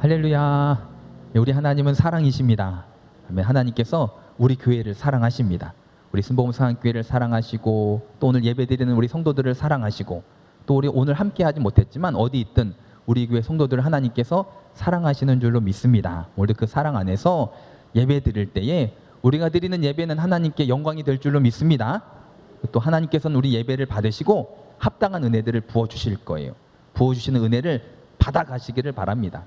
할렐루야. 우리 하나님은 사랑이십니다. 하나님께서 우리 교회를 사랑하십니다. 우리 순복음상교회를 사랑하시고 또 오늘 예배드리는 우리 성도들을 사랑하시고 또 우리 오늘 함께하지 못했지만 어디 있든 우리 교회 성도들을 하나님께서 사랑하시는 줄로 믿습니다. 오늘도 그 사랑 안에서 예배드릴 때에 우리가 드리는 예배는 하나님께 영광이 될 줄로 믿습니다. 또 하나님께서는 우리 예배를 받으시고 합당한 은혜들을 부어주실 거예요. 부어주시는 은혜를 받아가시기를 바랍니다.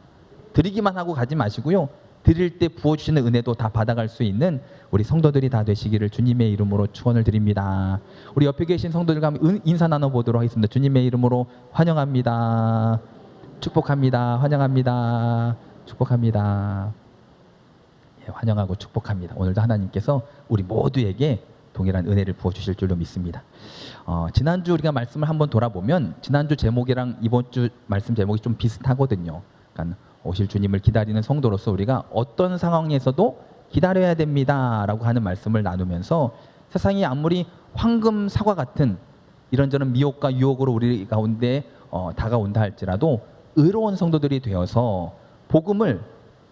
드리기만 하고 가지 마시고요, 드릴 때 부어주시는 은혜도 다 받아갈 수 있는 우리 성도들이 다 되시기를 주님의 이름으로 축원을 드립니다. 우리 옆에 계신 성도들과 함께 인사 나눠보도록 하겠습니다. 주님의 이름으로 환영합니다. 축복합니다. 환영합니다. 축복합니다. 예, 환영하고 축복합니다. 오늘도 하나님께서 우리 모두에게 동일한 은혜를 부어주실 줄로 믿습니다. 지난주 우리가 말씀을 한번 돌아보면 지난주 제목이랑 이번 주 말씀 제목이 좀 비슷하거든요. 그러니까 오실 주님을 기다리는 성도로서 우리가 어떤 상황에서도 기다려야 됩니다 라고 하는 말씀을 나누면서 세상이 아무리 황금 사과 같은 이런저런 미혹과 유혹으로 우리 가운데 다가온다 할지라도 의로운 성도들이 되어서 복음을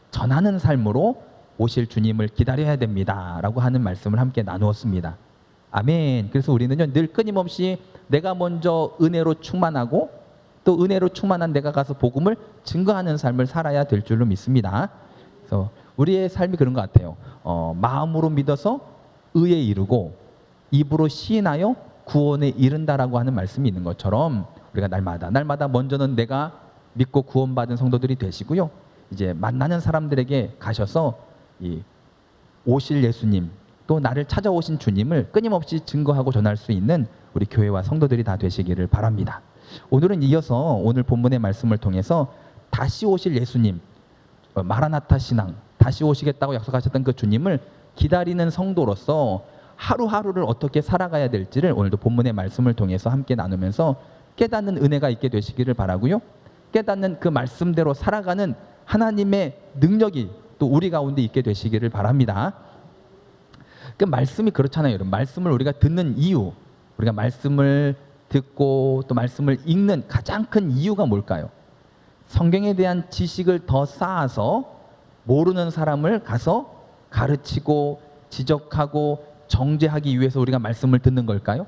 전하는 삶으로 오실 주님을 기다려야 됩니다 라고 하는 말씀을 함께 나누었습니다. 아멘. 그래서 우리는요, 늘 끊임없이 내가 먼저 은혜로 충만하고 또 은혜로 충만한 내가 가서 복음을 증거하는 삶을 살아야 될 줄로 믿습니다. 그래서 우리의 삶이 그런 것 같아요. 마음으로 믿어서 의에 이르고 입으로 시인하여 구원에 이른다라고 하는 말씀이 있는 것처럼 우리가 날마다 먼저는 내가 믿고 구원받은 성도들이 되시고요, 이제 만나는 사람들에게 가셔서 이 오실 예수님 또 나를 찾아오신 주님을 끊임없이 증거하고 전할 수 있는 우리 교회와 성도들이 다 되시기를 바랍니다. 오늘은 이어서 오늘 본문의 말씀을 통해서 다시 오실 예수님, 마라나타 신앙, 다시 오시겠다고 약속하셨던 그 주님을 기다리는 성도로서 하루하루를 어떻게 살아가야 될지를 오늘도 본문의 말씀을 통해서 함께 나누면서 깨닫는 은혜가 있게 되시기를 바라고요, 깨닫는 그 말씀대로 살아가는 하나님의 능력이 또 우리 가운데 있게 되시기를 바랍니다. 그 말씀이 그렇잖아요, 여러분. 말씀을 우리가 듣는 이유, 우리가 말씀을 듣고 또 말씀을 읽는 가장 큰 이유가 뭘까요? 성경에 대한 지식을 더 쌓아서 모르는 사람을 가서 가르치고 지적하고 정죄하기 위해서 우리가 말씀을 듣는 걸까요?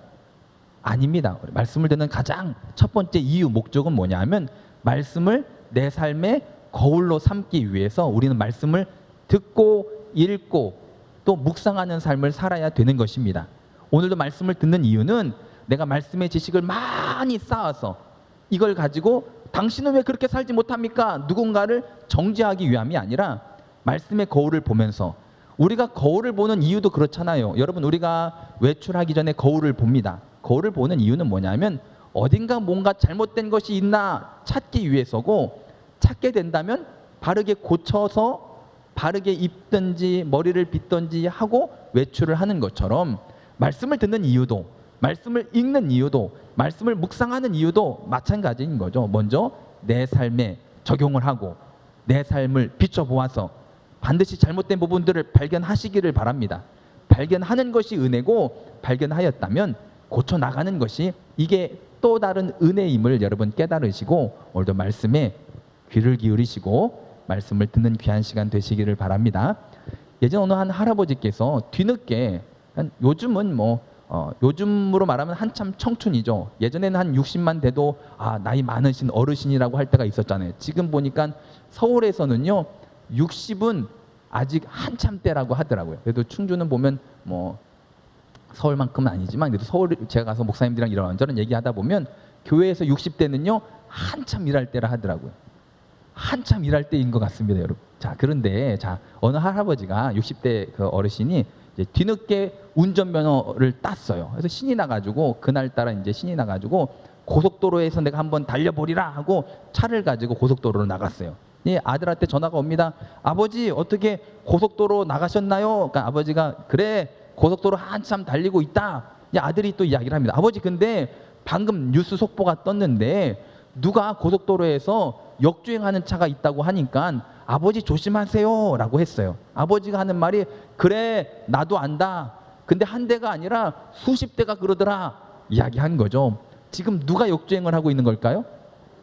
아닙니다. 말씀을 듣는 가장 첫 번째 이유, 목적은 뭐냐 하면 말씀을 내 삶의 거울로 삼기 위해서 우리는 말씀을 듣고 읽고 또 묵상하는 삶을 살아야 되는 것입니다. 오늘도 말씀을 듣는 이유는 내가 말씀의 지식을 많이 쌓아서 이걸 가지고 당신은 왜 그렇게 살지 못합니까? 누군가를 정죄하기 위함이 아니라 말씀의 거울을 보면서, 우리가 거울을 보는 이유도 그렇잖아요. 여러분, 우리가 외출하기 전에 거울을 봅니다. 거울을 보는 이유는 뭐냐면 어딘가 뭔가 잘못된 것이 있나 찾기 위해서고, 찾게 된다면 바르게 고쳐서 바르게 입든지 머리를 빗든지 하고 외출을 하는 것처럼 말씀을 듣는 이유도, 말씀을 읽는 이유도, 말씀을 묵상하는 이유도 마찬가지인 거죠. 먼저 내 삶에 적용을 하고 내 삶을 비춰보아서 반드시 잘못된 부분들을 발견하시기를 바랍니다. 발견하는 것이 은혜고 발견하였다면 고쳐나가는 것이 이게 또 다른 은혜임을 여러분 깨달으시고 오늘도 말씀에 귀를 기울이시고 말씀을 듣는 귀한 시간 되시기를 바랍니다. 예전 어느 한 할아버지께서 뒤늦게, 요즘은 요즘으로 말하면 한참 청춘이죠. 예전에는 한 60만 돼도 나이 많으신 어르신이라고 할 때가 있었잖아요. 지금 보니까 서울에서는요 60은 아직 한참 때라고 하더라고요. 그래도 충주는 보면 서울만큼은 아니지만 그래도 서울, 제가 가서 목사님들이랑 이런저런 얘기하다 보면 교회에서 60대는요 한참 일할 때라 하더라고요. 한참 일할 때인 것 같습니다, 여러분. 자, 그런데 어느 할아버지가 60대 그 어르신이 이제 뒤늦게 운전면허를 땄어요. 그래서 신이 나가지고 그날따라 이제 신이 나가지고 고속도로에서 내가 한번 달려보리라 하고 차를 가지고 고속도로로 나갔어요. 예, 아들한테 전화가 옵니다. 아버지, 어떻게 고속도로 나가셨나요? 그러니까 아버지가 그래, 고속도로 한참 달리고 있다. 아들이 또 이야기를 합니다. 아버지, 근데 방금 뉴스 속보가 떴는데 누가 고속도로에서 역주행하는 차가 있다고 하니까 아버지 조심하세요 라고 했어요. 아버지가 하는 말이 그래, 나도 안다. 근데 한 대가 아니라 수십 대가 그러더라 이야기한 거죠. 지금 누가 역주행을 하고 있는 걸까요?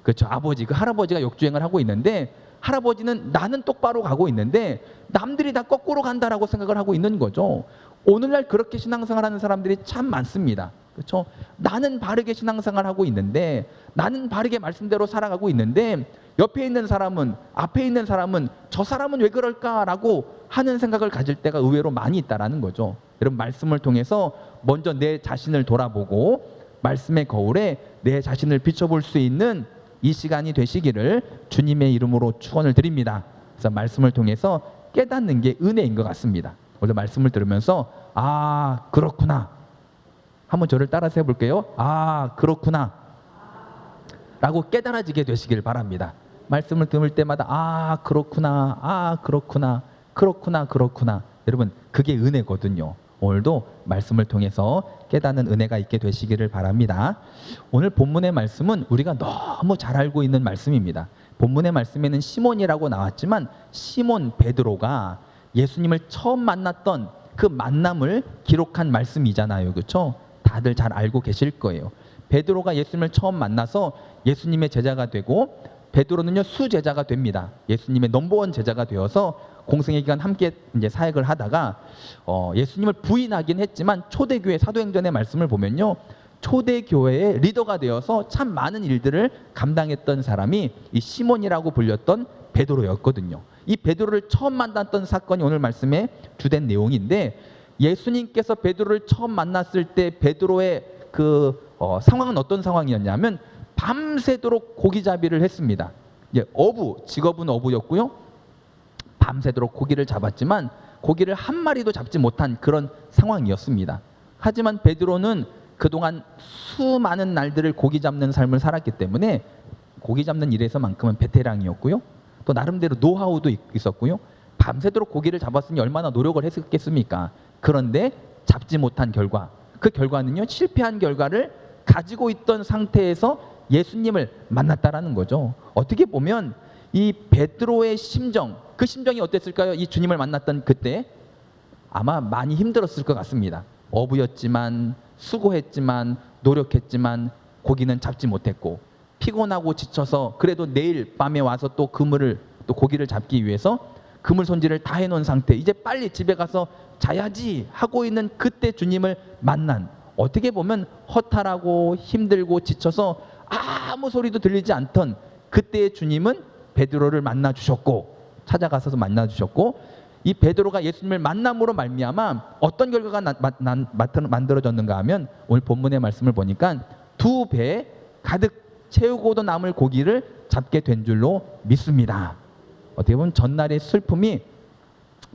그렇죠, 아버지, 그 할아버지가 역주행을 하고 있는데 할아버지는 나는 똑바로 가고 있는데 남들이 다 거꾸로 간다라고 생각을 하고 있는 거죠. 오늘날 그렇게 신앙생활하는 사람들이 참 많습니다. 그렇죠? 나는 바르게 신앙생활하고 있는데, 나는 바르게 말씀대로 살아가고 있는데 옆에 있는 사람은, 앞에 있는 사람은, 저 사람은 왜 그럴까라고 하는 생각을 가질 때가 의외로 많이 있다라는 거죠. 여러분, 말씀을 통해서 먼저 내 자신을 돌아보고 말씀의 거울에 내 자신을 비춰볼 수 있는 이 시간이 되시기를 주님의 이름으로 축원을 드립니다. 그래서 말씀을 통해서 깨닫는 게 은혜인 것 같습니다. 오늘 말씀을 들으면서 아, 그렇구나, 한번 저를 따라서 해볼게요. 아, 그렇구나 라고 깨달아지게 되시길 바랍니다. 말씀을 들을 때마다 아, 그렇구나, 아, 그렇구나, 그렇구나, 그렇구나. 여러분, 그게 은혜거든요. 오늘도 말씀을 통해서 깨닫는 은혜가 있게 되시기를 바랍니다. 오늘 본문의 말씀은 우리가 너무 잘 알고 있는 말씀입니다. 본문의 말씀에는 시몬이라고 나왔지만 시몬 베드로가 예수님을 처음 만났던 그 만남을 기록한 말씀이잖아요. 그렇죠? 다들 잘 알고 계실 거예요. 베드로가 예수님을 처음 만나서 예수님의 제자가 되고, 베드로는요 수제자가 됩니다. 예수님의 넘버원 제자가 되어서 공생의 기간 함께 이제 사역을 하다가 예수님을 부인하긴 했지만 초대교회 사도행전의 말씀을 보면요, 초대교회의 리더가 되어서 참 많은 일들을 감당했던 사람이 이 시몬이라고 불렸던 베드로였거든요. 이 베드로를 처음 만났던 사건이 오늘 말씀의 주된 내용인데, 예수님께서 베드로를 처음 만났을 때 베드로의 그 상황은 어떤 상황이었냐면 밤새도록 고기잡이를 했습니다. 이제 직업은 어부였고요. 밤새도록 고기를 잡았지만 고기를 한 마리도 잡지 못한 그런 상황이었습니다. 하지만 베드로는 그동안 수많은 날들을 고기 잡는 삶을 살았기 때문에 고기 잡는 일에서만큼은 베테랑이었고요. 또 나름대로 노하우도 있었고요. 밤새도록 고기를 잡았으니 얼마나 노력을 했겠습니까? 그런데 잡지 못한 결과, 그 결과는요, 실패한 결과를 가지고 있던 상태에서 예수님을 만났다라는 거죠. 어떻게 보면 이 베드로의 심정, 그 심정이 어땠을까요? 이 주님을 만났던 그때 아마 많이 힘들었을 것 같습니다. 어부였지만, 수고했지만, 노력했지만 고기는 잡지 못했고, 피곤하고 지쳐서 그래도 내일 밤에 와서 또 그물을, 또 고기를 잡기 위해서 그물 손질을 다 해놓은 상태, 이제 빨리 집에 가서 자야지 하고 있는 그때 주님을 만난, 어떻게 보면 허탈하고 힘들고 지쳐서 아무 소리도 들리지 않던 그때의 주님은 베드로를 만나 주셨고, 찾아가서 만나 주셨고, 이 베드로가 예수님을 만남으로 말미암아 어떤 결과가 만들어졌는가 하면 오늘 본문의 말씀을 보니까 2배 가득 채우고도 남을 고기를 잡게 된 줄로 믿습니다. 어떻게 보면 전날의 슬픔이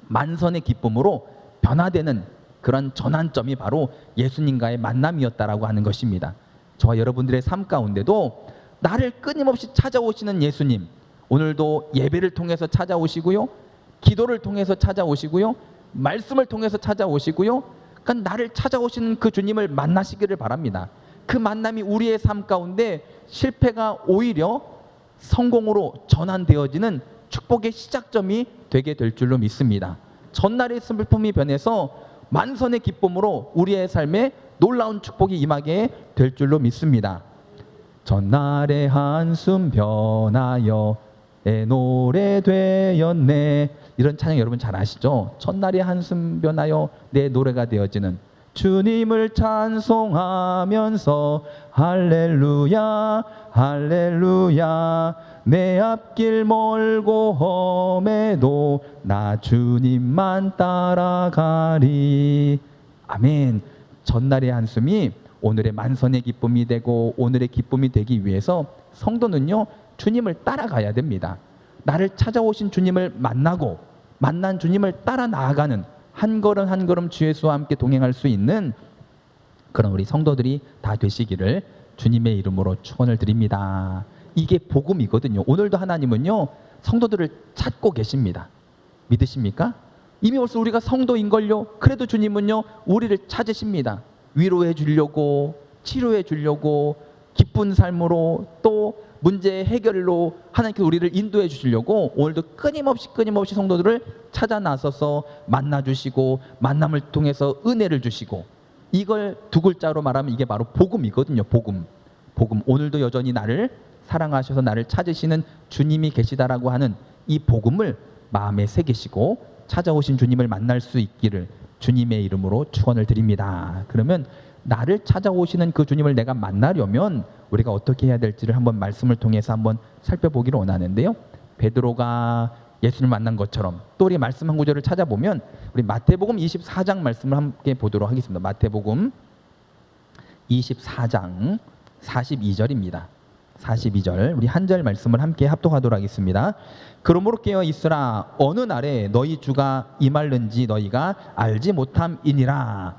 만선의 기쁨으로 변화되는 그런 전환점이 바로 예수님과의 만남이었다라고 하는 것입니다. 저와 여러분들의 삶 가운데도 나를 끊임없이 찾아오시는 예수님, 오늘도 예배를 통해서 찾아오시고요, 기도를 통해서 찾아오시고요, 말씀을 통해서 찾아오시고요, 그러니까 나를 찾아오시는 그 주님을 만나시기를 바랍니다. 그 만남이 우리의 삶 가운데 실패가 오히려 성공으로 전환되어지는 축복의 시작점이 되게 될 줄로 믿습니다. 전날의 슬픔이 변해서 만선의 기쁨으로 우리의 삶에 놀라운 축복이 임하게 될 줄로 믿습니다. 전날의 한숨 변하여 내 노래 되었네. 이런 찬양 여러분 잘 아시죠? 전날의 한숨 변하여 내 노래가 되어지는 주님을 찬송하면서 할렐루야 할렐루야, 내 앞길 멀고 험해도 나 주님만 따라가리. 아멘. 전날의 한숨이 오늘의 만선의 기쁨이 되고 오늘의 기쁨이 되기 위해서 성도는요, 주님을 따라가야 됩니다. 나를 찾아오신 주님을 만나고 만난 주님을 따라 나아가는, 한 걸음 한 걸음 주 예수와 함께 동행할 수 있는 그런 우리 성도들이 다 되시기를 주님의 이름으로 축원을 드립니다. 이게 복음이거든요. 오늘도 하나님은요, 성도들을 찾고 계십니다. 믿으십니까? 이미 벌써 우리가 성도인걸요. 그래도 주님은요, 우리를 찾으십니다. 위로해 주려고, 치료해 주려고, 기쁜 삶으로, 또 문제 해결로 하나님께서 우리를 인도해 주시려고 오늘도 끊임없이 성도들을 찾아 나서서 만나 주시고, 만남을 통해서 은혜를 주시고, 이걸 두 글자로 말하면 이게 바로 복음이거든요. 복음. 오늘도 여전히 나를 사랑하셔서 나를 찾으시는 주님이 계시다라고 하는 이 복음을 마음에 새기시고 찾아오신 주님을 만날 수 있기를 주님의 이름으로 축원을 드립니다. 그러면 나를 찾아오시는 그 주님을 내가 만나려면 우리가 어떻게 해야 될지를 한번 말씀을 통해서 한번 살펴보기를 원하는데요. 베드로가 예수를 만난 것처럼 또 우리 말씀 한 구절을 찾아보면 우리 마태복음 24장 말씀을 함께 보도록 하겠습니다. 마태복음 24장 42절입니다. 42절 우리 한 절 말씀을 함께 합독하도록 하겠습니다. 그러므로 깨어 있으라. 어느 날에 너희 주가 임할는지 너희가 알지 못함이니라.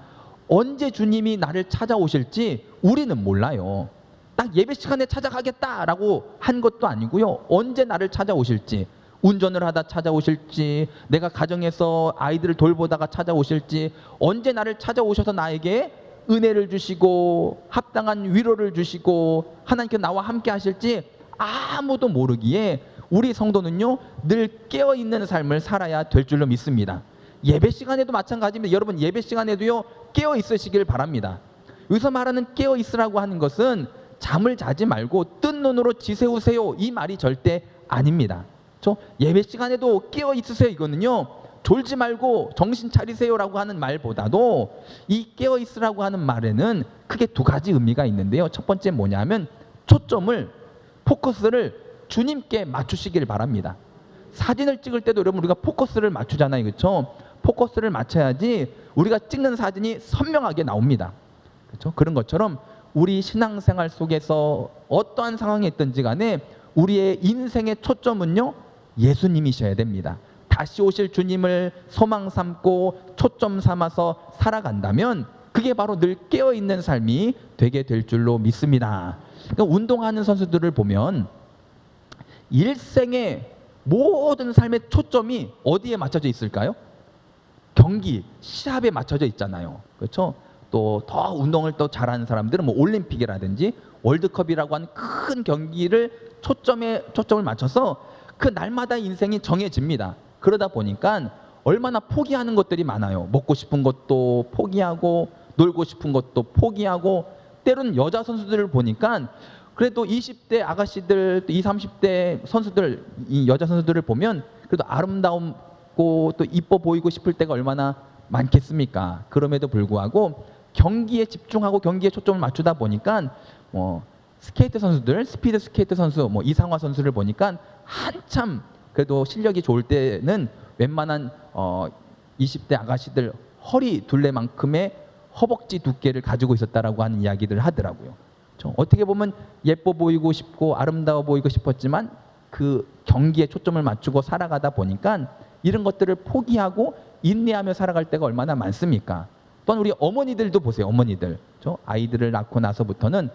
언제 주님이 나를 찾아오실지 우리는 몰라요. 딱 예배 시간에 찾아가겠다라고 한 것도 아니고요. 언제 나를 찾아오실지, 운전을 하다 찾아오실지, 내가 가정에서 아이들을 돌보다가 찾아오실지, 언제 나를 찾아오셔서 나에게 은혜를 주시고 합당한 위로를 주시고 하나님께 나와 함께 하실지 아무도 모르기에 우리 성도는요 늘 깨어있는 삶을 살아야 될 줄로 믿습니다. 예배 시간에도 마찬가지입니다. 여러분 예배 시간에도요 깨어 있으시길 바랍니다. 여기서 말하는 깨어 있으라고 하는 것은 잠을 자지 말고 뜬 눈으로 지새우세요 이 말이 절대 아닙니다. 예배 시간에도 깨어 있으세요 이거는요 졸지 말고 정신 차리세요라고 하는 말보다도 이 깨어 있으라고 하는 말에는 크게 두 가지 의미가 있는데요. 첫 번째 뭐냐면 초점을 포커스를 주님께 맞추시길 바랍니다. 사진을 찍을 때도 여러분 우리가 포커스를 맞추잖아요. 그렇죠? 포커스를 맞춰야지 우리가 찍는 사진이 선명하게 나옵니다. 그렇죠? 그런 것처럼 우리 신앙생활 속에서 어떠한 상황이 있든지 간에 우리의 인생의 초점은요 예수님이셔야 됩니다. 다시 오실 주님을 소망 삼고 초점 삼아서 살아간다면 그게 바로 늘 깨어있는 삶이 되게 될 줄로 믿습니다. 그러니까 운동하는 선수들을 보면 일생의 모든 삶의 초점이 어디에 맞춰져 있을까요? 경기, 시합에 맞춰져 있잖아요. 그렇죠? 또 더 운동을 또 잘하는 사람들은 뭐 올림픽이라든지 월드컵이라고 하는 큰 경기를 초점을 맞춰서 그 날마다 인생이 정해집니다. 그러다 보니까 얼마나 포기하는 것들이 많아요. 먹고 싶은 것도 포기하고 놀고 싶은 것도 포기하고 때로는 여자 선수들을 보니까 그래도 20대 아가씨들, 20, 30대 선수들, 이 여자 선수들을 보면 그래도 아름다움고 또 이뻐 보이고 싶을 때가 얼마나 많겠습니까? 그럼에도 불구하고 경기에 집중하고 경기에 초점을 맞추다 보니까 스케이트 선수들, 스피드 스케이트 선수, 이상화 선수를 보니까 한참 그래도 실력이 좋을 때는 웬만한 20대 아가씨들 허리 둘레만큼의 허벅지 두께를 가지고 있었다라고 하는 이야기들을 하더라고요. 어떻게 보면 예뻐 보이고 싶고 아름다워 보이고 싶었지만 그 경기에 초점을 맞추고 살아가다 보니까 이런 것들을 포기하고 인내하며 살아갈 때가 얼마나 많습니까? 또한 우리 어머니들도 보세요. 어머니들 아이들을 낳고 나서부터는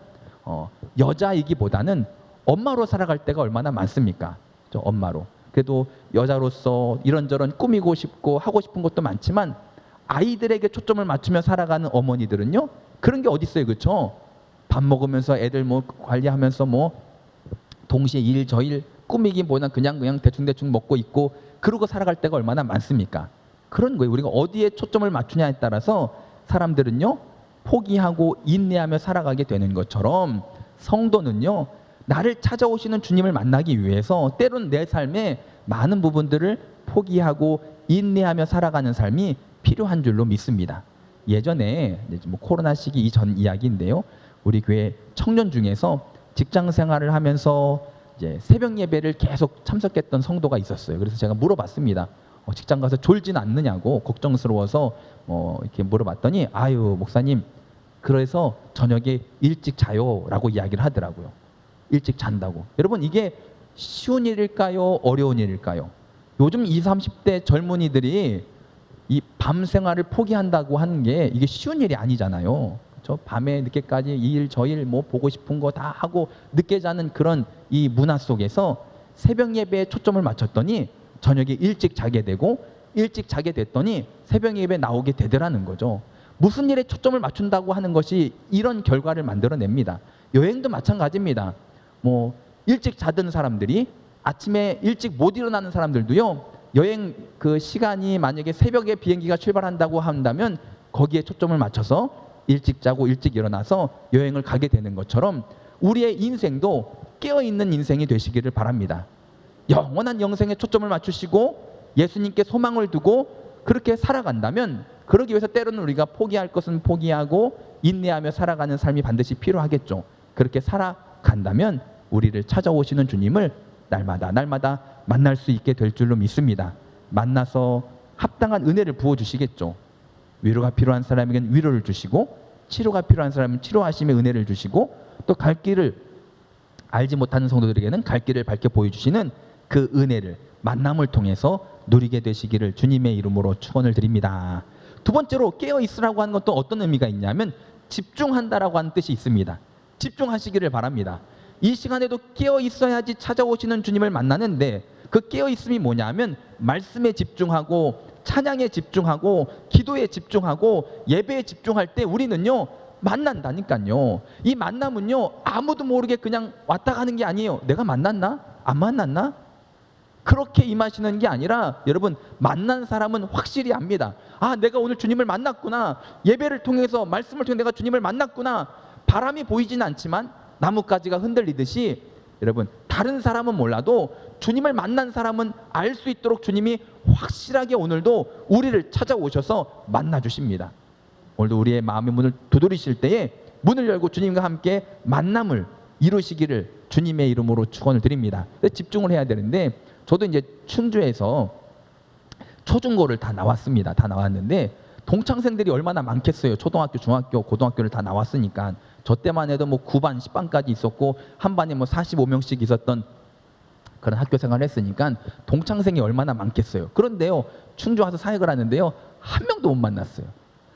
여자이기보다는 엄마로 살아갈 때가 얼마나 많습니까? 엄마로. 그래도 여자로서 이런저런 꾸미고 싶고 하고 싶은 것도 많지만 아이들에게 초점을 맞추며 살아가는 어머니들은요 그런 게 어디 있어요. 그렇죠? 밥 먹으면서 애들 관리하면서 동시에 일 저일 꾸미기보다는 그냥 대충대충 먹고 있고 그러고 살아갈 때가 얼마나 많습니까? 그런 거예요. 우리가 어디에 초점을 맞추냐에 따라서 사람들은요 포기하고 인내하며 살아가게 되는 것처럼 성도는요 나를 찾아오시는 주님을 만나기 위해서 때로는 내 삶의 많은 부분들을 포기하고 인내하며 살아가는 삶이 필요한 줄로 믿습니다. 예전에 코로나 시기 이전 이야기인데요. 우리 교회 청년 중에서 직장 생활을 하면서 이제 새벽 예배를 계속 참석했던 성도가 있었어요. 그래서 제가 물어봤습니다. 직장 가서 졸진 않느냐고 걱정스러워서 이렇게 물어봤더니 아유 목사님 그래서 저녁에 일찍 자요라고 이야기를 하더라고요. 일찍 잔다고. 여러분 이게 쉬운 일일까요? 어려운 일일까요? 요즘 20, 30대 젊은이들이 이 밤 생활을 포기한다고 하는 게 이게 쉬운 일이 아니잖아요. 그렇죠? 밤에 늦게까지 이 일 저 일 보고 싶은 거 다 하고 늦게 자는 그런 이 문화 속에서 새벽 예배에 초점을 맞췄더니 저녁에 일찍 자게 되고 일찍 자게 됐더니 새벽 예배에 나오게 되더라는 거죠. 무슨 일에 초점을 맞춘다고 하는 것이 이런 결과를 만들어냅니다. 여행도 마찬가지입니다. 일찍 자던 사람들이 아침에 일찍 못 일어나는 사람들도요 여행 그 시간이 만약에 새벽에 비행기가 출발한다고 한다면 거기에 초점을 맞춰서 일찍 자고 일찍 일어나서 여행을 가게 되는 것처럼 우리의 인생도 깨어있는 인생이 되시기를 바랍니다. 영원한 영생에 초점을 맞추시고 예수님께 소망을 두고 그렇게 살아간다면, 그러기 위해서 때로는 우리가 포기할 것은 포기하고 인내하며 살아가는 삶이 반드시 필요하겠죠. 그렇게 살아간다면 우리를 찾아오시는 주님을 날마다 날마다 만날 수 있게 될 줄로 믿습니다. 만나서 합당한 은혜를 부어주시겠죠. 위로가 필요한 사람에게는 위로를 주시고, 치료가 필요한 사람은 치료하심의 은혜를 주시고, 또 갈 길을 알지 못하는 성도들에게는 갈 길을 밝혀 보여주시는 그 은혜를 만남을 통해서 누리게 되시기를 주님의 이름으로 축원을 드립니다. 두 번째로 깨어 있으라고 하는 것도 어떤 의미가 있냐면 집중한다라고 하는 뜻이 있습니다. 집중하시기를 바랍니다. 이 시간에도 깨어 있어야지 찾아오시는 주님을 만나는데, 그 깨어 있음이 뭐냐면 말씀에 집중하고 찬양에 집중하고 기도에 집중하고 예배에 집중할 때 우리는요 만난다니까요. 이 만남은요 아무도 모르게 그냥 왔다 가는 게 아니에요. 내가 만났나? 안 만났나? 그렇게 임하시는 게 아니라, 여러분, 만난 사람은 확실히 압니다. 아, 내가 오늘 주님을 만났구나. 예배를 통해서, 말씀을 통해 내가 주님을 만났구나. 바람이 보이지는 않지만 나뭇가지가 흔들리듯이, 여러분, 다른 사람은 몰라도 주님을 만난 사람은 알 수 있도록 주님이 확실하게 오늘도 우리를 찾아오셔서 만나주십니다. 오늘도 우리의 마음의 문을 두드리실 때에 문을 열고 주님과 함께 만남을 이루시기를 주님의 이름으로 축원을 드립니다. 집중을 해야 되는데, 저도 이제 충주에서 초중고를 다 나왔습니다. 다 나왔는데 동창생들이 얼마나 많겠어요. 초등학교, 중학교, 고등학교를 다 나왔으니까. 저 때만 해도 뭐 9반, 10반까지 있었고 한 반에 뭐 45명씩 있었던 그런 학교 생활을 했으니까 동창생이 얼마나 많겠어요. 그런데요, 충주 와서 사역을 하는데요, 한 명도 못 만났어요.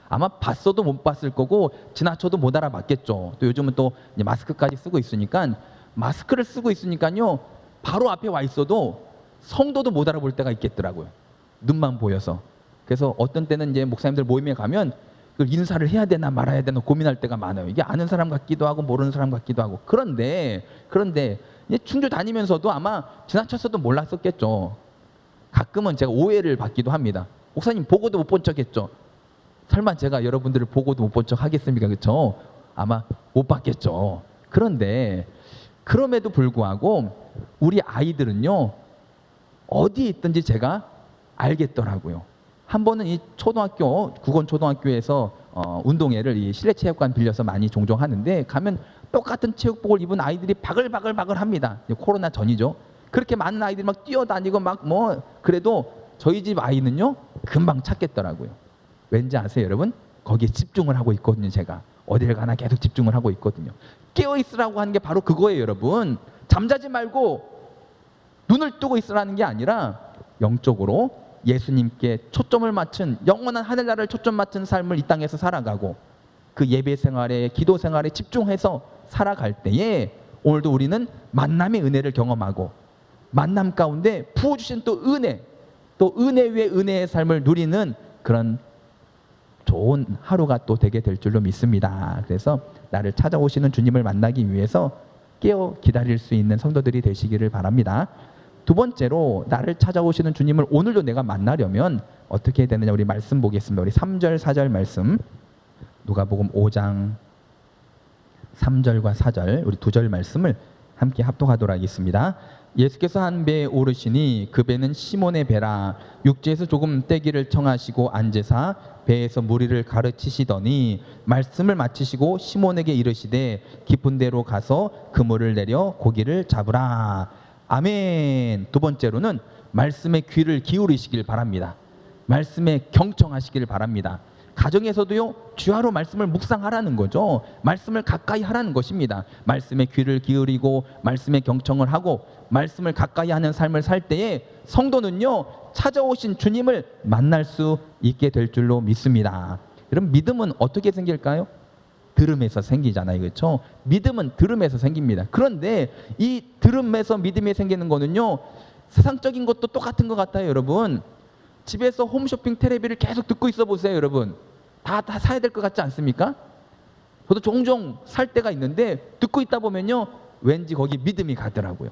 아마 봤어도 못 봤을 거고 지나쳐도 못 알아봤겠죠. 또 요즘은 또 이제 마스크까지 쓰고 있으니까, 마스크를 쓰고 있으니까요 바로 앞에 와 있어도 성도도 못 알아볼 때가 있겠더라고요. 눈만 보여서. 그래서 어떤 때는 이제 목사님들 모임에 가면 그걸 인사를 해야 되나 말아야 되나 고민할 때가 많아요. 이게 아는 사람 같기도 하고 모르는 사람 같기도 하고. 그런데 이제 충주 다니면서도 아마 지나쳤어도 몰랐었겠죠. 가끔은 제가 오해를 받기도 합니다. 목사님 보고도 못 본 척 했죠. 설마 제가 여러분들을 보고도 못 본 척 하겠습니까? 그렇죠? 아마 못 봤겠죠. 그런데 그럼에도 불구하고 우리 아이들은요 어디 있든지 제가 알겠더라고요. 한 번은 이 초등학교, 국원초등학교에서 운동회를 이 실내체육관 빌려서 많이 종종 하는데, 가면 똑같은 체육복을 입은 아이들이 바글바글 합니다. 코로나 전이죠. 그렇게 많은 아이들이 막 뛰어다니고 막 뭐, 그래도 저희 집 아이는요 금방 찾겠더라고요. 왠지 아세요, 여러분? 거기에 집중을 하고 있거든요. 제가 어딜 가나 계속 집중을 하고 있거든요. 깨어 있으라고 하는 게 바로 그거예요, 여러분. 잠자지 말고 눈을 뜨고 있으라는 게 아니라 영적으로 예수님께 초점을 맞춘, 영원한 하늘나라를 초점 맞춘 삶을 이 땅에서 살아가고, 그 예배 생활에, 기도 생활에 집중해서 살아갈 때에 오늘도 우리는 만남의 은혜를 경험하고, 만남 가운데 부어주신 또 은혜 위에 은혜의 삶을 누리는 그런 좋은 하루가 또 되게 될 줄로 믿습니다. 그래서 나를 찾아오시는 주님을 만나기 위해서 깨어 기다릴 수 있는 성도들이 되시기를 바랍니다. 두 번째로, 나를 찾아오시는 주님을 오늘도 내가 만나려면 어떻게 해야 되느냐, 우리 말씀 보겠습니다. 우리 3절 4절 말씀, 누가복음 5장 3절과 4절, 우리 2절 말씀을 함께 합독하도록 하겠습니다. 예수께서 한 배에 오르시니 그 배는 시몬의 배라. 육지에서 조금 떼기를 청하시고 앉으사 배에서 무리를 가르치시더니 말씀을 마치시고 시몬에게 이르시되 깊은 데로 가서 그물을 내려 고기를 잡으라. 아멘. 두 번째로는 말씀에 귀를 기울이시길 바랍니다. 말씀에 경청하시길 바랍니다. 가정에서도요 주야로 말씀을 묵상하라는 거죠. 말씀을 가까이 하라는 것입니다. 말씀에 귀를 기울이고 말씀에 경청을 하고 말씀을 가까이 하는 삶을 살 때에 성도는요 찾아오신 주님을 만날 수 있게 될 줄로 믿습니다. 여러분, 믿음은 어떻게 생길까요? 들음에서 생기잖아요, 그렇죠? 믿음은 들음에서 생깁니다. 그런데 이 들음에서 믿음이 생기는 거는요 세상적인 것도 똑같은 것 같아요. 여러분, 집에서 홈쇼핑 텔레비를 계속 듣고 있어 보세요. 여러분, 다 사야 될 것 같지 않습니까? 저도 종종 살 때가 있는데 듣고 있다 보면요 왠지 거기 믿음이 가더라고요.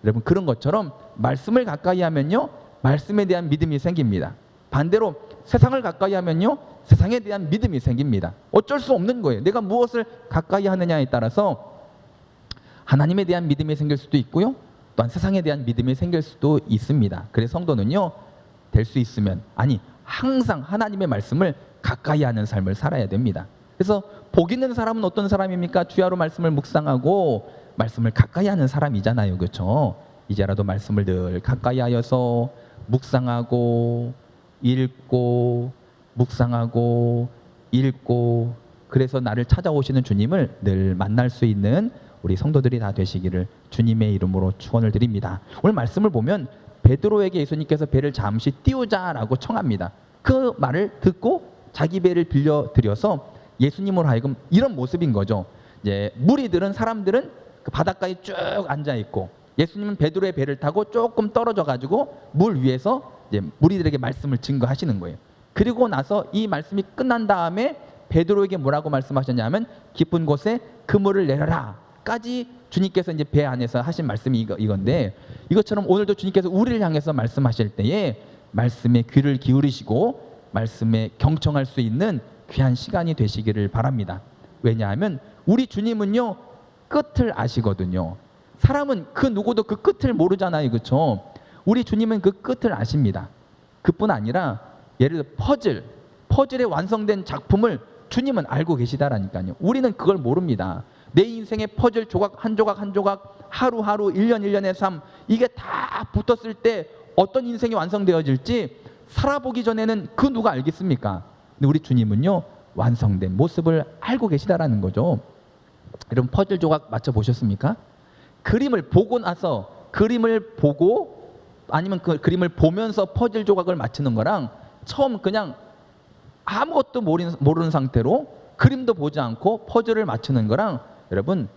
여러분, 그런 것처럼 말씀을 가까이 하면요 말씀에 대한 믿음이 생깁니다. 반대로 세상을 가까이 하면요 세상에 대한 믿음이 생깁니다. 어쩔 수 없는 거예요. 내가 무엇을 가까이 하느냐에 따라서 하나님에 대한 믿음이 생길 수도 있고요, 또한 세상에 대한 믿음이 생길 수도 있습니다. 그래서 성도는요, 될 수 있으면, 아니 항상 하나님의 말씀을 가까이 하는 삶을 살아야 됩니다. 그래서 복 있는 사람은 어떤 사람입니까? 주야로 말씀을 묵상하고 말씀을 가까이 하는 사람이잖아요. 그렇죠? 이제라도 말씀을 늘 가까이 하여서 묵상하고 읽고 묵상하고 읽고, 그래서 나를 찾아오시는 주님을 늘 만날 수 있는 우리 성도들이 다 되시기를 주님의 이름으로 축원을 드립니다. 오늘 말씀을 보면 베드로에게 예수님께서 배를 잠시 띄우자라고 청합니다. 그 말을 듣고 자기 배를 빌려드려서 예수님으로 하여금 이런 모습인 거죠. 이제 무리들은, 사람들은 그 바닷가에 쭉 앉아 있고 예수님은 베드로의 배를 타고 조금 떨어져 가지고 물 위에서 이제 무리들에게 말씀을 증거하시는 거예요. 그리고 나서 이 말씀이 끝난 다음에 베드로에게 뭐라고 말씀하셨냐면 깊은 곳에 그물을 내려라까지 주님께서 이제 배 안에서 하신 말씀이 이건데, 이것처럼 오늘도 주님께서 우리를 향해서 말씀하실 때에 말씀에 귀를 기울이시고 말씀에 경청할 수 있는 귀한 시간이 되시기를 바랍니다. 왜냐하면 우리 주님은요, 끝을 아시거든요. 사람은 그 누구도 그 끝을 모르잖아요. 그렇죠? 우리 주님은 그 끝을 아십니다. 그뿐 아니라 예를 들어 퍼즐의 완성된 작품을 주님은 알고 계시다라니까요. 우리는 그걸 모릅니다. 내 인생의 퍼즐 조각 한 조각 한 조각, 하루하루, 1년 1년의 삶, 이게 다 붙었을 때 어떤 인생이 완성되어질지 살아보기 전에는 그 누가 알겠습니까? 근데 우리 주님은요, 완성된 모습을 알고 계시다라는 거죠. 여러분, 퍼즐 조각 맞춰보셨습니까? 그림을 보고 나서, 그림을 보고 아니면 그 그림을 보면서 퍼즐 조각을 맞추는 거랑 처음 그냥 아무것도 모르는 상태로 그림도 보지 않고 퍼즐을 맞추는 거랑 여러분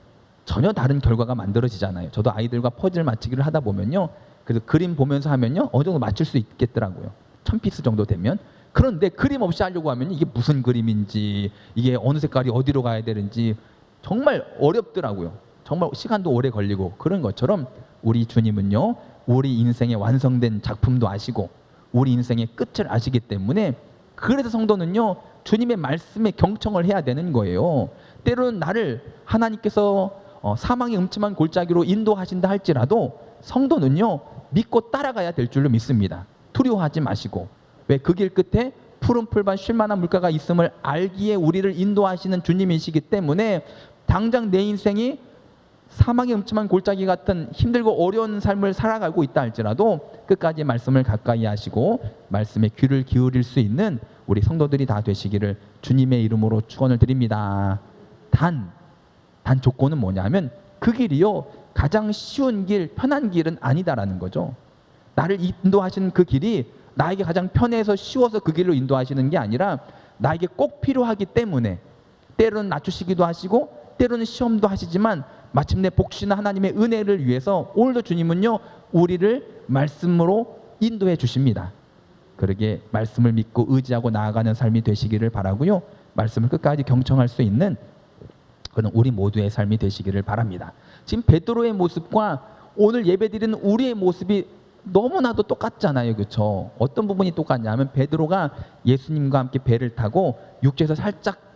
전혀 다른 결과가 만들어지잖아요. 저도 아이들과 퍼즐 맞추기를 하다 보면요, 그래서 그림 보면서 하면요 어느 정도 맞출 수 있겠더라고요. 1000피스 정도 되면. 그런데 그림 없이 하려고 하면 이게 무슨 그림인지, 이게 어느 색깔이 어디로 가야 되는지 정말 어렵더라고요. 정말 시간도 오래 걸리고. 그런 것처럼 우리 주님은요, 우리 인생의 완성된 작품도 아시고 우리 인생의 끝을 아시기 때문에, 그래서 성도는요, 주님의 말씀에 경청을 해야 되는 거예요. 때로는 나를 하나님께서 사망의 음침한 골짜기로 인도하신다 할지라도 성도는요, 믿고 따라가야 될 줄로 믿습니다. 두려워하지 마시고. 왜? 그 길 끝에 푸른 풀밭 쉴만한 물가가 있음을 알기에 우리를 인도하시는 주님이시기 때문에, 당장 내 인생이 사망의 음침한 골짜기 같은 힘들고 어려운 삶을 살아가고 있다 할지라도 끝까지 말씀을 가까이 하시고 말씀에 귀를 기울일 수 있는 우리 성도들이 다 되시기를 주님의 이름으로 축원을 드립니다. 단 조건은 뭐냐면 그 길이요, 가장 쉬운 길, 편한 길은 아니다라는 거죠. 나를 인도하시는 그 길이 나에게 가장 편해서 쉬워서 그 길로 인도하시는 게 아니라 나에게 꼭 필요하기 때문에, 때로는 낮추시기도 하시고 때로는 시험도 하시지만 마침내 복시나 하나님의 은혜를 위해서 오늘도 주님은요, 우리를 말씀으로 인도해 주십니다. 그러게 말씀을 믿고 의지하고 나아가는 삶이 되시기를 바라고요, 말씀을 끝까지 경청할 수 있는 그런 우리 모두의 삶이 되시기를 바랍니다. 지금 베드로의 모습과 오늘 예배드리는 우리의 모습이 너무나도 똑같잖아요. 그렇죠? 어떤 부분이 똑같냐면 베드로가 예수님과 함께 배를 타고 육지에서 살짝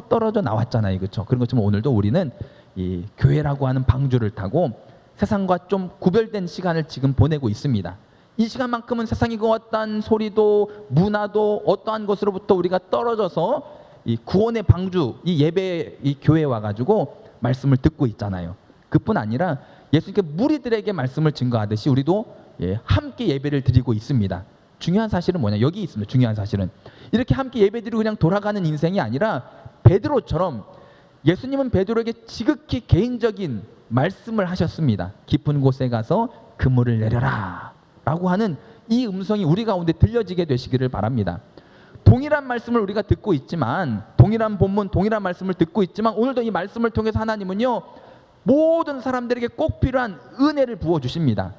떨어져 나왔잖아요. 그렇죠? 그런 것처럼 오늘도 우리는 이 교회라고 하는 방주를 타고 세상과 좀 구별된 시간을 지금 보내고 있습니다. 이 시간만큼은 세상이 그 어떠한 소리도 문화도 어떠한 것으로부터 우리가 떨어져서 이 구원의 방주, 이 예배, 이 교회에 와가지고 말씀을 듣고 있잖아요. 그뿐 아니라 예수님께 무리들에게 말씀을 증거하듯이 우리도 함께 예배를 드리고 있습니다. 중요한 사실은 뭐냐? 여기 있습니다. 중요한 사실은 이렇게 함께 예배드리고 그냥 돌아가는 인생이 아니라 베드로처럼 예수님은 베드로에게 지극히 개인적인 말씀을 하셨습니다. 깊은 곳에 가서 그물을 내려라 라고 하는 이 음성이 우리 가운데 들려지게 되시기를 바랍니다. 동일한 말씀을 우리가 듣고 있지만, 동일한 본문, 동일한 말씀을 듣고 있지만 오늘도 이 말씀을 통해서 하나님은요, 모든 사람들에게 꼭 필요한 은혜를 부어주십니다.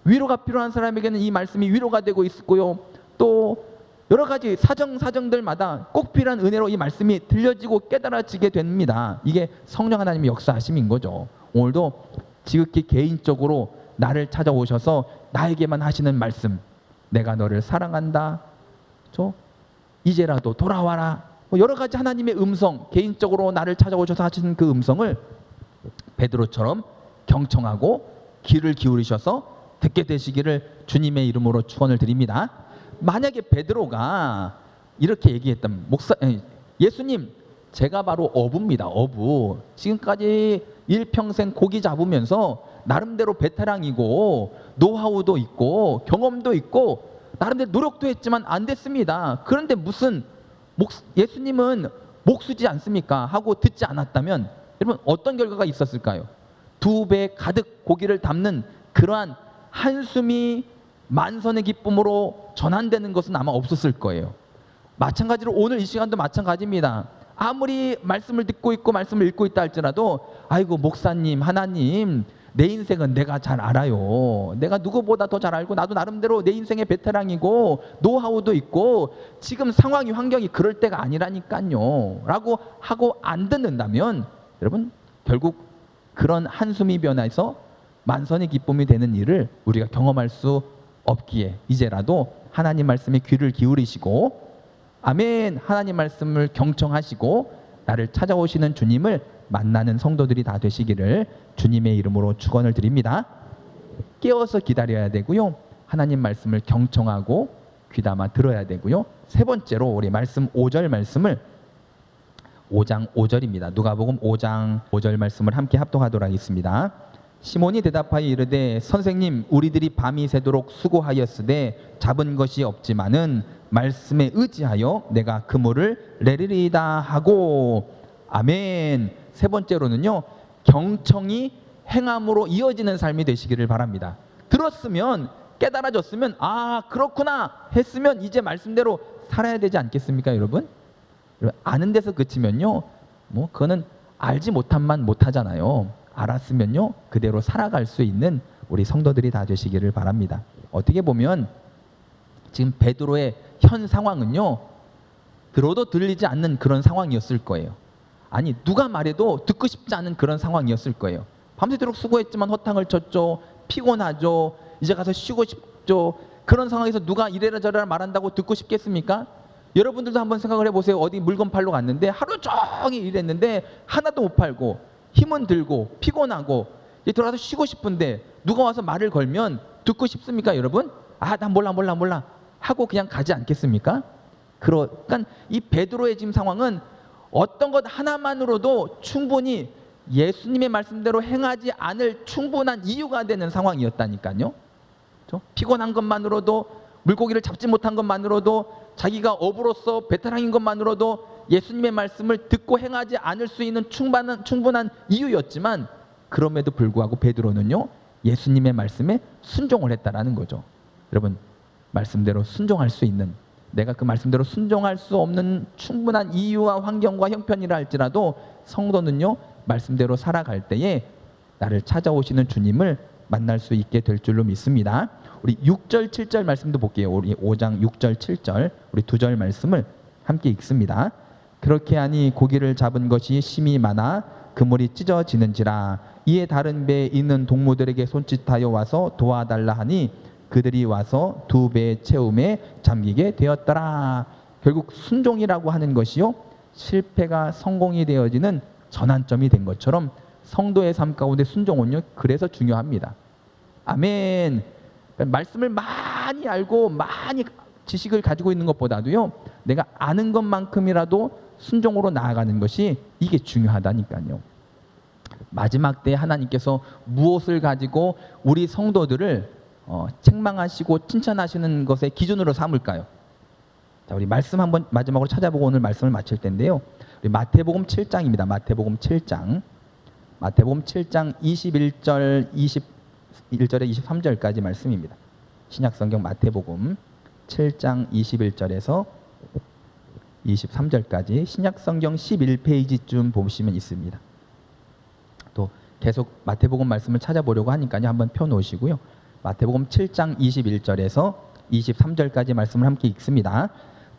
위로가 필요한 사람에게는 이 말씀이 위로가 되고 있고요, 또 여러 가지 사정들마다 꼭 필요한 은혜로 이 말씀이 들려지고 깨달아지게 됩니다. 이게 성령 하나님의 역사하심인 거죠. 오늘도 지극히 개인적으로 나를 찾아오셔서 나에게만 하시는 말씀, 내가 너를 사랑한다, 이제라도 돌아와라, 여러 가지 하나님의 음성, 개인적으로 나를 찾아오셔서 하시는 그 음성을 베드로처럼 경청하고 귀를 기울이셔서 듣게 되시기를 주님의 이름으로 축원을 드립니다. 만약에 베드로가 이렇게 얘기했다면 예수님, 제가 바로 어부입니다. 어부. 지금까지 일평생 고기 잡으면서 나름대로 베테랑이고 노하우도 있고 경험도 있고 나름대로 노력도 했지만 안 됐습니다. 그런데 무슨 예수님은 목수지 않습니까? 하고 듣지 않았다면 여러분 어떤 결과가 있었을까요? 2배 가득 고기를 담는 그러한 한숨이 만선의 기쁨으로 전환되는 것은 아마 없었을 거예요. 마찬가지로 오늘 이 시간도 마찬가지입니다. 아무리 말씀을 듣고 있고 말씀을 읽고 있다 할지라도 아이고 목사님, 하나님, 내 인생은 내가 잘 알아요. 내가 누구보다 더 잘 알고 나도 나름대로 내 인생의 베테랑이고 노하우도 있고 지금 상황이 환경이 그럴 때가 아니라니까요 라고 하고 안 듣는다면 여러분 결국 그런 한숨이 변해서 만선의 기쁨이 되는 일을 우리가 경험할 수 없기에 이제라도 하나님 말씀에 귀를 기울이시고 아멘 하나님 말씀을 경청하시고 나를 찾아오시는 주님을 만나는 성도들이 다 되시기를 주님의 이름으로 축원을 드립니다. 깨어서 기다려야 되고요. 하나님 말씀을 경청하고 귀담아 들어야 되고요. 세 번째로 우리 말씀 5절 말씀을 5장 5절입니다. 누가복음 5장 5절 말씀을 함께 합독하도록 하겠습니다. 시몬이 대답하여 이르되 선생님 우리들이 밤이 새도록 수고하였으되 잡은 것이 없지만은 말씀에 의지하여 내가 그물을 내리리이다 하고 아멘. 세 번째로는요 경청이 행함으로 이어지는 삶이 되시기를 바랍니다. 들었으면 깨달아졌으면 아 그렇구나 했으면 이제 말씀대로 살아야 되지 않겠습니까 여러분? 아는 데서 그치면요 뭐 그거는 알지 못함만 못하잖아요. 알았으면요 그대로 살아갈 수 있는 우리 성도들이 다 되시기를 바랍니다. 어떻게 보면 지금 베드로의 현 상황은요 들어도 들리지 않는 그런 상황이었을 거예요. 아니 누가 말해도 듣고 싶지 않은 그런 상황이었을 거예요. 밤새도록 수고했지만 허탕을 쳤죠. 피곤하죠. 이제 가서 쉬고 싶죠. 그런 상황에서 누가 이래라 저래라 말한다고 듣고 싶겠습니까? 여러분들도 한번 생각을 해보세요. 어디 물건 팔러 갔는데 하루 종일 일했는데 하나도 못 팔고 힘은 들고 피곤하고 이제 들어가서 쉬고 싶은데 누가 와서 말을 걸면 듣고 싶습니까 여러분? 아 난 몰라 하고 그냥 가지 않겠습니까? 그러니까 이 베드로의 지금 상황은 어떤 것 하나만으로도 충분히 예수님의 말씀대로 행하지 않을 충분한 이유가 되는 상황이었다니까요. 그렇죠? 피곤한 것만으로도 물고기를 잡지 못한 것만으로도 자기가 어부로서 베테랑인 것만으로도 예수님의 말씀을 듣고 행하지 않을 수 있는 충분한 이유였지만 그럼에도 불구하고 베드로는요 예수님의 말씀에 순종을 했다라는 거죠. 여러분 말씀대로 순종할 수 있는 내가 그 말씀대로 순종할 수 없는 충분한 이유와 환경과 형편이라 할지라도 성도는요 말씀대로 살아갈 때에 나를 찾아오시는 주님을 만날 수 있게 될 줄로 믿습니다. 우리 6절 7절 말씀도 볼게요. 우리 5장 6절 7절 우리 두 절 말씀을 함께 읽습니다. 그렇게 하니 고기를 잡은 것이 심이 많아 그물이 찢어지는지라 이에 다른 배에 있는 동무들에게 손짓하여 와서 도와달라 하니 그들이 와서 2배 채움에 잠기게 되었더라. 결국 순종이라고 하는 것이요 실패가 성공이 되어지는 전환점이 된 것처럼 성도의 삶 가운데 순종은요 그래서 중요합니다. 아멘. 말씀을 많이 알고 많이 지식을 가지고 있는 것보다도요 내가 아는 것만큼이라도 순종으로 나아가는 것이 이게 중요하다니까요. 마지막 때에 하나님께서 무엇을 가지고 우리 성도들을 책망하시고 칭찬하시는 것의 기준으로 삼을까요? 자, 우리 말씀 한번 마지막으로 찾아보고 오늘 말씀을 마칠 텐데요. 우리 마태복음 7장입니다. 마태복음 7장 21절 21절에 23절까지 말씀입니다. 신약성경 마태복음 7장 21절에서 23절까지 신약성경 11페이지쯤 보시면 있습니다. 또 계속 마태복음 말씀을 찾아보려고 하니까요. 한번 펴놓으시고요. 마태복음 7장 21절에서 23절까지 말씀을 함께 읽습니다.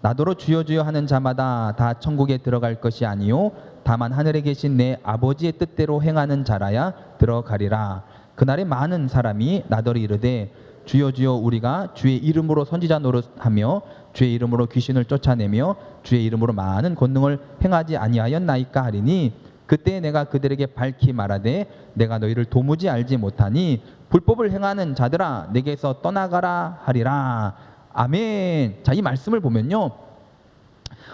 나더러 주여 주여 하는 자마다 다 천국에 들어갈 것이 아니요 다만 하늘에 계신 내 아버지의 뜻대로 행하는 자라야 들어가리라. 그날에 많은 사람이 나더러 이르되 주여 주여 우리가 주의 이름으로 선지자 노릇하며 주의 이름으로 귀신을 쫓아내며 주의 이름으로 많은 권능을 행하지 아니하였나이까 하리니 그때 내가 그들에게 밝히 말하되 내가 너희를 도무지 알지 못하니 불법을 행하는 자들아 내게서 떠나가라 하리라. 아멘. 자, 이 말씀을 보면요,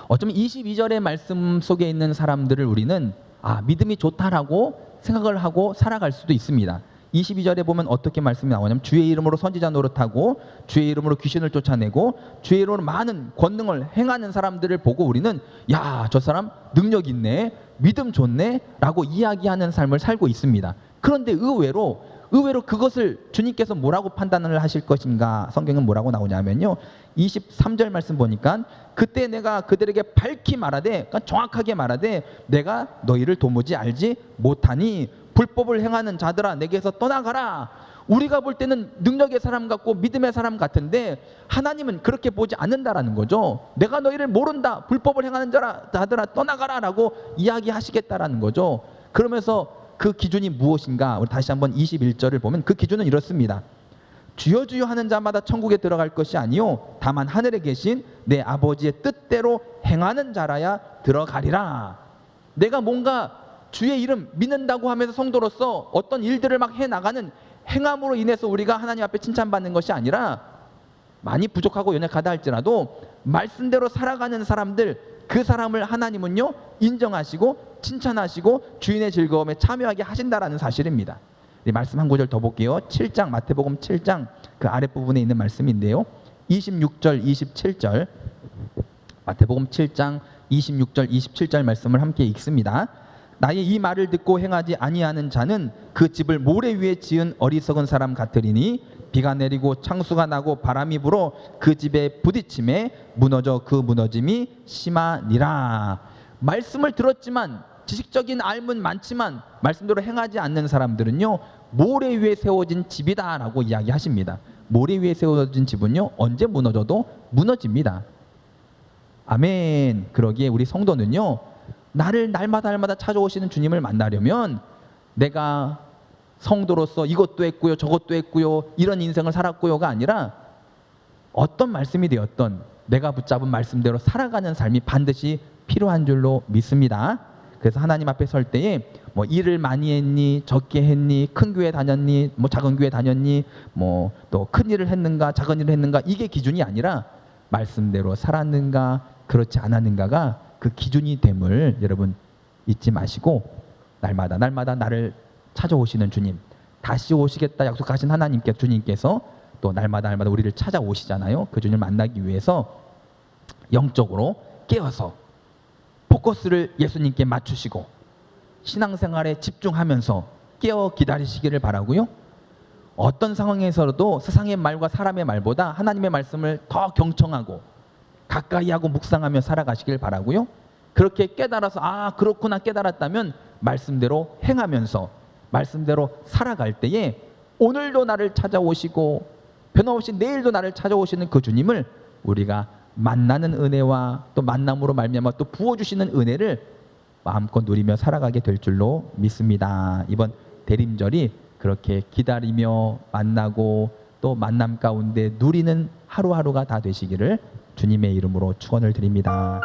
어쩌면 22절의 말씀 속에 있는 사람들을 우리는 믿음이 좋다라고 생각을 하고 살아갈 수도 있습니다. 22절에 보면 어떻게 말씀이 나오냐면 주의 이름으로 선지자 노릇하고 주의 이름으로 귀신을 쫓아내고 주의 이름으로 많은 권능을 행하는 사람들을 보고 우리는 야, 저 사람 능력 있네, 믿음 좋네 라고 이야기하는 삶을 살고 있습니다. 그런데 의외로 그것을 주님께서 뭐라고 판단을 하실 것인가, 성경은 뭐라고 나오냐면요, 23절 말씀 보니까 그때 내가 그들에게 밝히 말하되, 그러니까 정확하게 말하되 내가 너희를 도무지 알지 못하니 불법을 행하는 자들아 내게서 떠나가라. 우리가 볼 때는 능력의 사람 같고 믿음의 사람 같은데 하나님은 그렇게 보지 않는다라는 거죠. 내가 너희를 모른다, 불법을 행하는 자들아 떠나가라 라고 이야기하시겠다라는 거죠. 그러면서 그 기준이 무엇인가, 우리 다시 한번 21절을 보면 그 기준은 이렇습니다. 주여 주여 하는 자마다 천국에 들어갈 것이 아니요 다만 하늘에 계신 내 아버지의 뜻대로 행하는 자라야 들어가리라. 내가 뭔가 주의 이름 믿는다고 하면서 성도로서 어떤 일들을 막 해나가는 행함으로 인해서 우리가 하나님 앞에 칭찬받는 것이 아니라, 많이 부족하고 연약하다 할지라도 말씀대로 살아가는 사람들, 그 사람을 하나님은요 인정하시고 칭찬하시고 주인의 즐거움에 참여하게 하신다라는 사실입니다. 말씀 한 구절 더 볼게요. 7장, 마태복음 7장 그 아랫부분에 있는 말씀인데요, 26절 27절, 마태복음 7장 26절 27절 말씀을 함께 읽습니다. 나의 이 말을 듣고 행하지 아니하는 자는 그 집을 모래 위에 지은 어리석은 사람 같으리니 비가 내리고 창수가 나고 바람이 불어 그 집에 부딪힘에 무너져 그 무너짐이 심하니라. 말씀을 들었지만, 지식적인 알은 많지만 말씀대로 행하지 않는 사람들은요 모래 위에 세워진 집이다 라고 이야기하십니다. 모래 위에 세워진 집은요 언제 무너져도 무너집니다. 아멘. 그러기에 우리 성도는요 나를 날마다 찾아오시는 주님을 만나려면 내가 성도로서 이것도 했고요 저것도 했고요 이런 인생을 살았고요가 아니라 어떤 말씀이 되었던 내가 붙잡은 말씀대로 살아가는 삶이 반드시 필요한 줄로 믿습니다. 그래서 하나님 앞에 설 때에 뭐 일을 많이 했니, 적게 했니, 큰 교회 다녔니, 뭐 작은 교회 다녔니, 뭐 또 큰 일을 했는가 작은 일을 했는가, 이게 기준이 아니라 말씀대로 살았는가 그렇지 않았는가가 그 기준이 됨을 여러분 잊지 마시고, 날마다 나를 찾아오시는 주님, 다시 오시겠다 약속하신 하나님께, 주님께서 또 날마다 우리를 찾아오시잖아요. 그 주님을 만나기 위해서 영적으로 깨어서 포커스를 예수님께 맞추시고 신앙생활에 집중하면서 깨어 기다리시기를 바라고요. 어떤 상황에서도 세상의 말과 사람의 말보다 하나님의 말씀을 더 경청하고 가까이 하고 묵상하며 살아가시길 바라고요. 그렇게 깨달아서 그렇구나 깨달았다면 말씀대로 행하면서 말씀대로 살아갈 때에 오늘도 나를 찾아오시고 변함없이 내일도 나를 찾아오시는 그 주님을 우리가 만나는 은혜와 또 만남으로 말미암아 또 부어주시는 은혜를 마음껏 누리며 살아가게 될 줄로 믿습니다. 이번 대림절이 그렇게 기다리며 만나고 또 만남 가운데 누리는 하루하루가 다 되시기를 주님의 이름으로 축원을 드립니다.